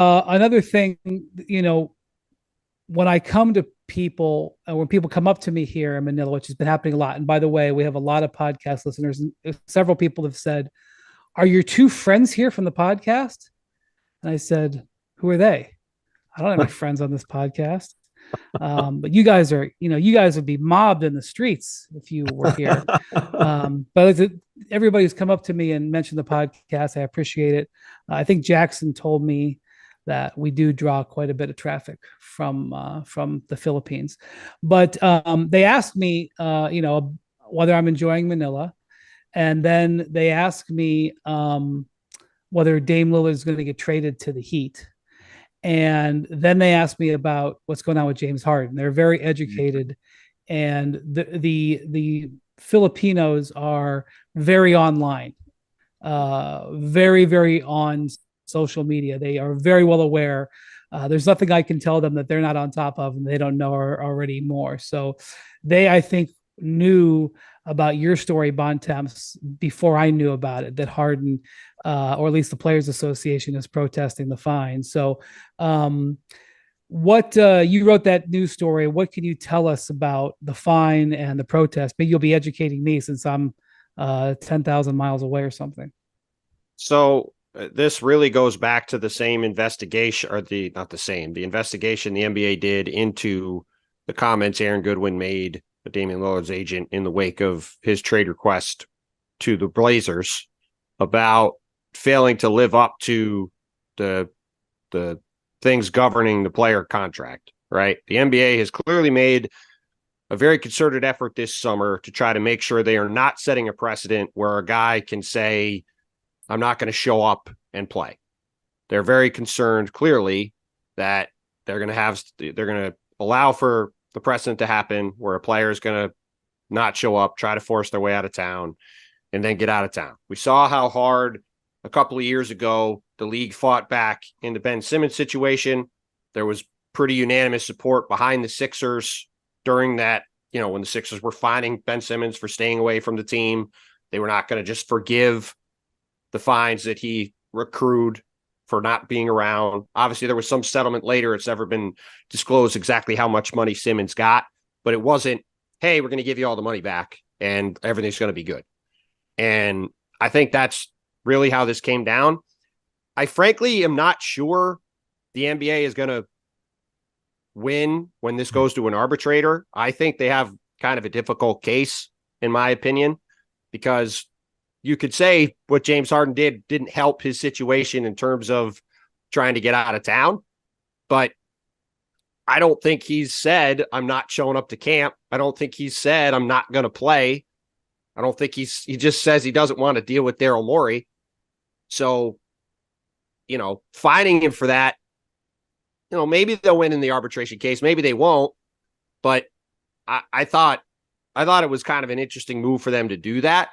Another thing, you know, when I come to people, when people come up to me here in Manila, which has been happening a lot. And by the way, we have a lot of podcast listeners, and several people have said, "Are your two friends here from the podcast?" And I said, "Who are they? I don't have any friends on this podcast." But you guys are, you know, you guys would be mobbed in the streets if you were here. But everybody who's come up to me and mentioned the podcast, I appreciate it. I think Jackson told me that we do draw quite a bit of traffic from the Philippines. But they asked me, you know, whether I'm enjoying Manila, and then they asked me whether Dame Lillard is going to get traded to the Heat. And then they asked me about what's going on with James Harden. They're very educated, and the Filipinos are very online, very on social media. They are very well aware. There's nothing I can tell them that they're not on top of, and they don't know already more. So they, I think, knew about your story, Bontemps, before I knew about it, that Harden, or at least the Players Association, is protesting the fine. So, what you wrote that news story. What can you tell us about the fine and the protest? Maybe you'll be educating me since I'm 10,000 miles away or something. So this really goes back to the same investigation, or the investigation the NBA did into the comments Aaron Goodwin made, Damian Lillard's agent, in the wake of his trade request to the Blazers about failing to live up to the things governing the player contract, right? The NBA has clearly made a very concerted effort this summer to try to make sure they are not setting a precedent where a guy can say, "I'm not going to show up and play." They're very concerned, clearly, that they're going to allow for the precedent to happen where a player is going to not show up, try to force their way out of town, and then get out of town. We saw how hard a couple of years ago the league fought back in the Ben Simmons situation. There was pretty unanimous support behind the Sixers during that, you know, when the Sixers were fining Ben Simmons for staying away from the team. They were not going to just forgive the fines that he accrued for not being around. Obviously, there was some settlement later. It's never been disclosed exactly how much money Simmons got, but it wasn't, "Hey, we're going to give you all the money back and everything's going to be good." And I think that's really how this came down. I frankly am not sure the NBA is going to win when this goes to an arbitrator. I think they have kind of a difficult case, in my opinion, because you could say what James Harden didn't help his situation in terms of trying to get out of town. But I don't think he's said, "I'm not showing up to camp." I don't think he's said, "I'm not going to play." I don't think he just says he doesn't want to deal with Daryl Morey. So, you know, fining him for that, you know, maybe they'll win in the arbitration case. Maybe they won't. But I thought it was kind of an interesting move for them to do that.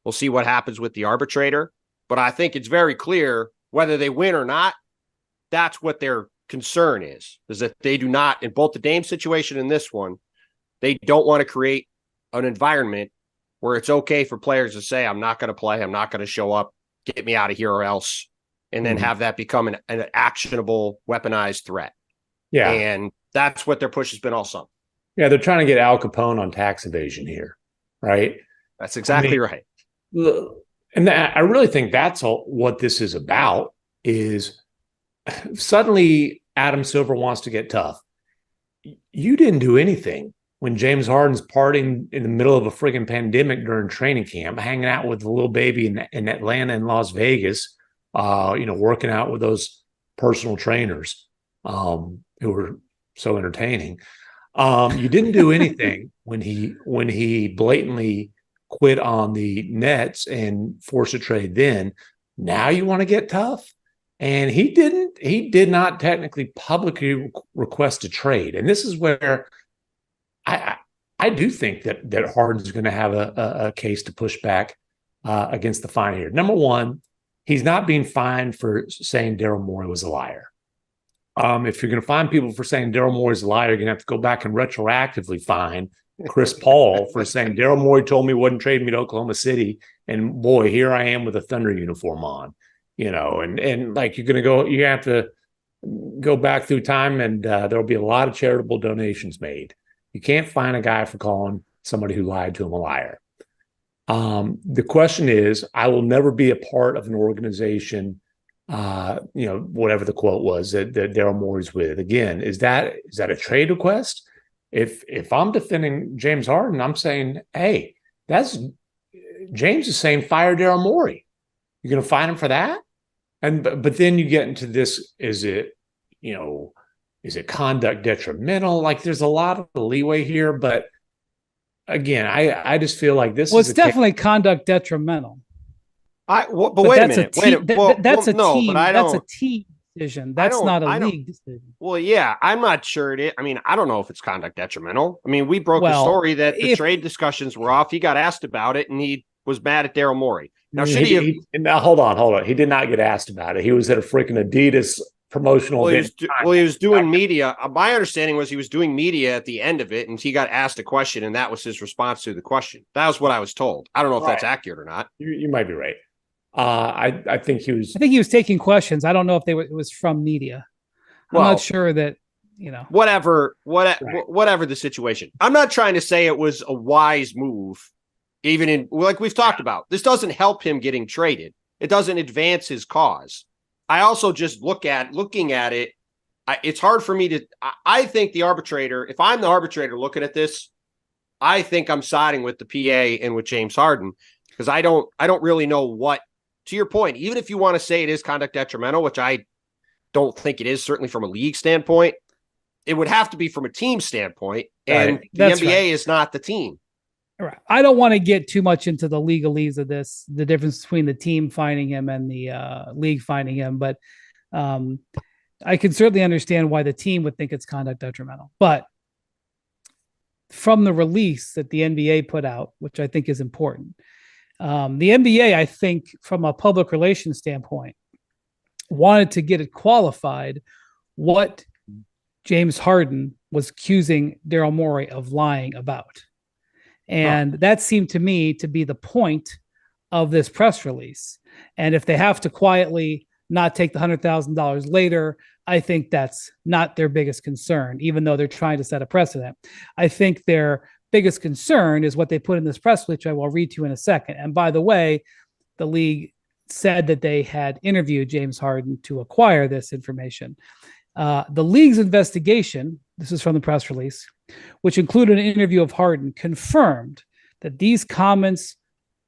We'll see what happens with the arbitrator. But I think it's very clear whether they win or not, that's what their concern is that they do not, in both the Dame situation and this one, they don't want to create an environment where it's okay for players to say, "I'm not going to play, I'm not going to show up, get me out of here or else," and then have that become an actionable, weaponized threat. Yeah. And that's what their push has been all summer. Yeah, they're trying to get Al Capone on tax evasion here, right? That's exactly right. And I really think that's what this is about, is suddenly Adam Silver wants to get tough. You didn't do anything when James Harden's partying in the middle of a friggin' pandemic during training camp, hanging out with the little baby in Atlanta and Las Vegas, you know, working out with those personal trainers who were so entertaining. You didn't do anything when he blatantly quit on the Nets and forced a trade then. Now you want to get tough? And he did not technically publicly request a trade. And this is where I do think that Harden's going to have a case to push back against the fine here. Number one, he's not being fined for saying Daryl Morey was a liar. If you're going to fine people for saying Daryl Morey's a liar, you're going to have to go back and retroactively fine Chris Paul for saying Daryl Morey told me he wouldn't trade me to Oklahoma City, and boy, here I am with a Thunder uniform on, you know, and like you have to go back through time, and there'll be a lot of charitable donations made. You can't find a guy for calling somebody who lied to him a liar. The question is, I will never be a part of an organization, whatever the quote was that Daryl Morey's with. Again, is that a trade request? If I'm defending James Harden, I'm saying, hey, James is saying fire Daryl Morey. You're going to fine him for that? But then you get into this, is it conduct detrimental? Like, there's a lot of leeway here, but again, I just feel like this it's definitely conduct detrimental. But wait a minute. That's a team decision. That's not a league decision. Well, yeah, I'm not sure it is. I mean, I don't know if it's conduct detrimental. I mean, we broke the story that the trade discussions were off. He got asked about it, and he was mad at Daryl Morey. Now, now hold on. He did not get asked about it. He was at a freaking Adidas promotional event. He was doing media. My understanding was he was doing media at the end of it, and he got asked a question, and that was his response to the question. That was what I was told. I don't know if that's accurate or not. You might be right. I think he was. I think he was taking questions. I don't know if it was from media. I'm not sure that whatever the situation. I'm not trying to say it was a wise move, even in like we've talked about. This doesn't help him getting traded. It doesn't advance his cause. I also just looking at it. It's hard for me to. I think the arbitrator. If I'm the arbitrator looking at this, I think I'm siding with the PA and with James Harden because I don't really know what. To your point, even if you want to say it is conduct detrimental, which I don't think it is, certainly from a league standpoint, it would have to be from a team standpoint, and the NBA is not the team. Right. I don't want to get too much into the legalese of this, the difference between the team finding him and the league finding him, but I can certainly understand why the team would think it's conduct detrimental. But from the release that the NBA put out, which I think is important, the NBA, I think, from a public relations standpoint, wanted to get it qualified what James Harden was accusing Daryl Morey of lying about. And that seemed to me to be the point of this press release. And if they have to quietly not take the $100,000 later, I think that's not their biggest concern, even though they're trying to set a precedent. I think their biggest concern is what they put in this press release, which I will read to you in a second. And by the way, the league said that they had interviewed James Harden to acquire this information. The league's investigation, this is from the press release, which included an interview of Harden, confirmed that these comments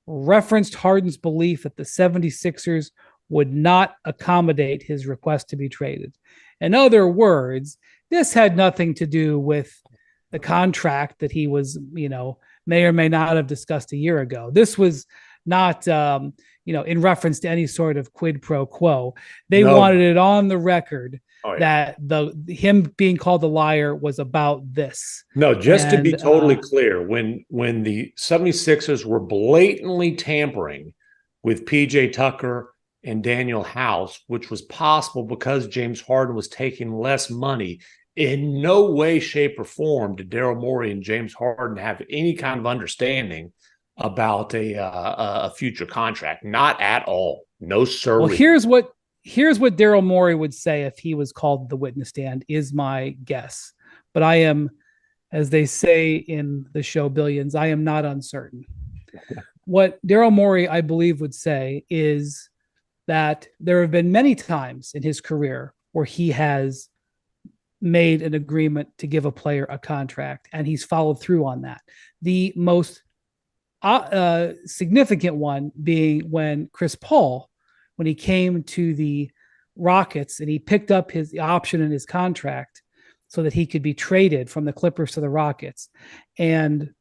referenced Harden's belief that the 76ers would not accommodate his request to be traded. In other words, this had nothing to do with the contract that he was, may or may not have discussed a year ago. This was not, in reference to any sort of quid pro quo. They wanted it on the record that him being called a liar was about this. No, to be totally clear, when the 76ers were blatantly tampering with PJ Tucker and Daniel House, which was possible because James Harden was taking less money, in no way, shape, or form did Daryl Morey and James Harden have any kind of understanding about a future contract. Not at all. No, sir. Well, here's what Daryl Morey would say if he was called to the witness stand, is my guess. But I am, as they say in the show Billions, I am not uncertain. What Daryl Morey, I believe, would say is that there have been many times in his career where he has made an agreement to give a player a contract, and he's followed through on that. The most significant one being when Chris Paul, when he came to the Rockets and he picked up his option in his contract so that he could be traded from the Clippers to the Rockets. And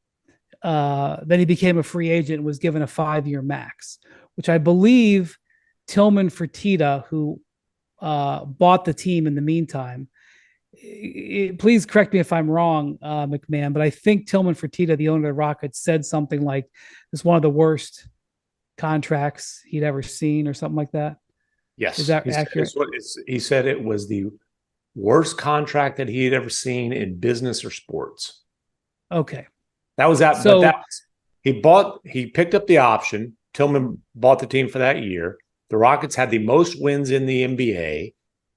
then he became a free agent and was given a 5-year max, which I believe Tillman Fertitta, who bought the team in the meantime, please correct me if I'm wrong, MacMahon, but I think Tillman Fertitta, the owner of the Rockets, said something like it's one of the worst contracts he'd ever seen or something like that. Yes. Is that accurate? He said it was the worst contract that he had ever seen in business or sports. Okay. That was that. So he picked up the option. Tillman bought the team for that year. The Rockets had the most wins in the NBA.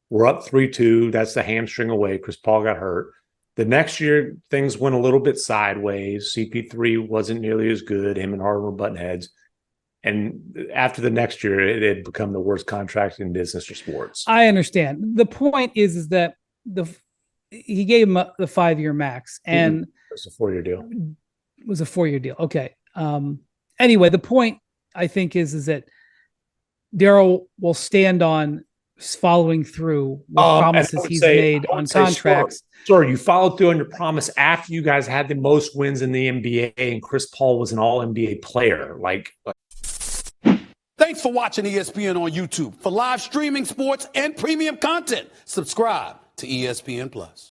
We're up 3-2. That's the hamstring away. Chris Paul got hurt. The next year, things went a little bit sideways. CP3 wasn't nearly as good. Him and Harden were button heads. And after the next year, it had become the worst contract in business or sports. I understand. The point is that he gave him the 5-year max, and it was a 4-year deal. It was a 4-year deal. Okay. Anyway, the point I think is that Daryl will stand on following through with promises he's made on contracts. Sir, you followed through on your promise after you guys had the most wins in the NBA and Chris Paul was an all-NBA player. Thanks for watching ESPN on YouTube. For live streaming, sports, and premium content, subscribe to ESPN Plus.